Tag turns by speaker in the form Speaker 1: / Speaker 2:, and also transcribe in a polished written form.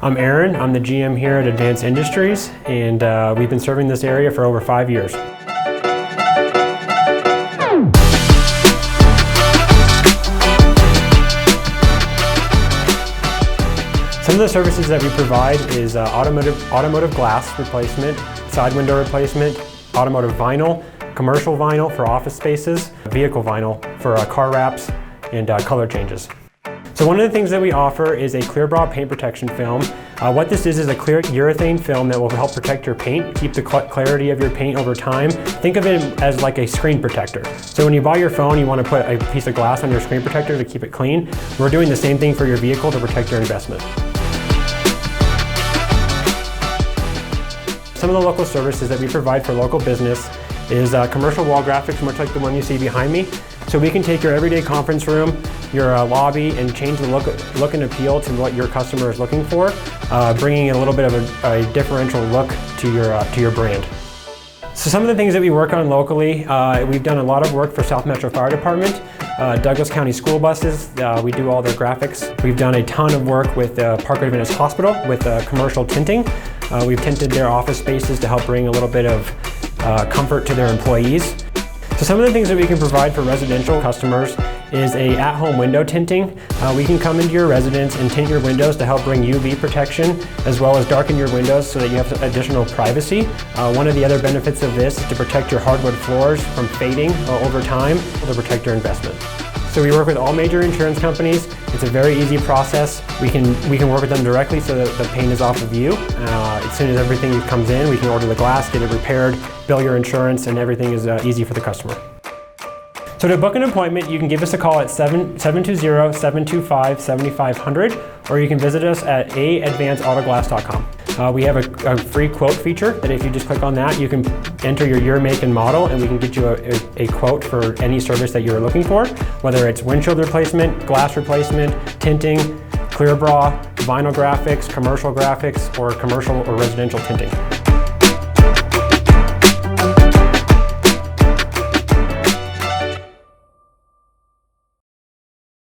Speaker 1: I'm Aaron. I'm the GM here at Advanced Industries, and we've been serving this area for over 5 years. Some of the services that we provide is automotive glass replacement, side window replacement, automotive vinyl, commercial vinyl for office spaces, vehicle vinyl for car wraps, and color changes. So one of the things that we offer is a clear bra paint protection film. What this is a clear urethane film that will help protect your paint, keep the clarity of your paint over time. Think of it as like a screen protector. So when you buy your phone, you want to put a piece of glass on your screen protector to keep it clean. We're doing the same thing for your vehicle to protect your investment. Some of the local services that we provide for local business is commercial wall graphics, much like the one you see behind me. So we can take your everyday conference room, your lobby, and change the look and appeal to what your customer is looking for, bringing a little bit of a differential look to your brand. So some of the things that we work on locally, we've done a lot of work for South Metro Fire Department, Douglas County school buses. We do all their graphics. We've done a ton of work with Parkway Adventist Hospital with commercial tinting. We've tinted their office spaces to help bring a little bit of comfort to their employees. So some of the things that we can provide for residential customers is a at-home window tinting. We can come into your residence and tint your windows to help bring UV protection, as well as darken your windows so that you have additional privacy. One of the other benefits of this is to protect your hardwood floors from fading over time to protect your investment. So we work with all major insurance companies. It's a very easy process. We can work with them directly so that the paint is off of you. As soon as everything comes in, we can order the glass, get it repaired, bill your insurance, and everything is easy for the customer. So to book an appointment, you can give us a call at 720-725-7500, or you can visit us at advancedautoglass.com. We have a free quote feature that if you just click on that, you can enter your year, make, and model, and we can get you a quote for any service that you're looking for, whether it's windshield replacement, glass replacement, tinting, clear bra, vinyl graphics, commercial or residential tinting.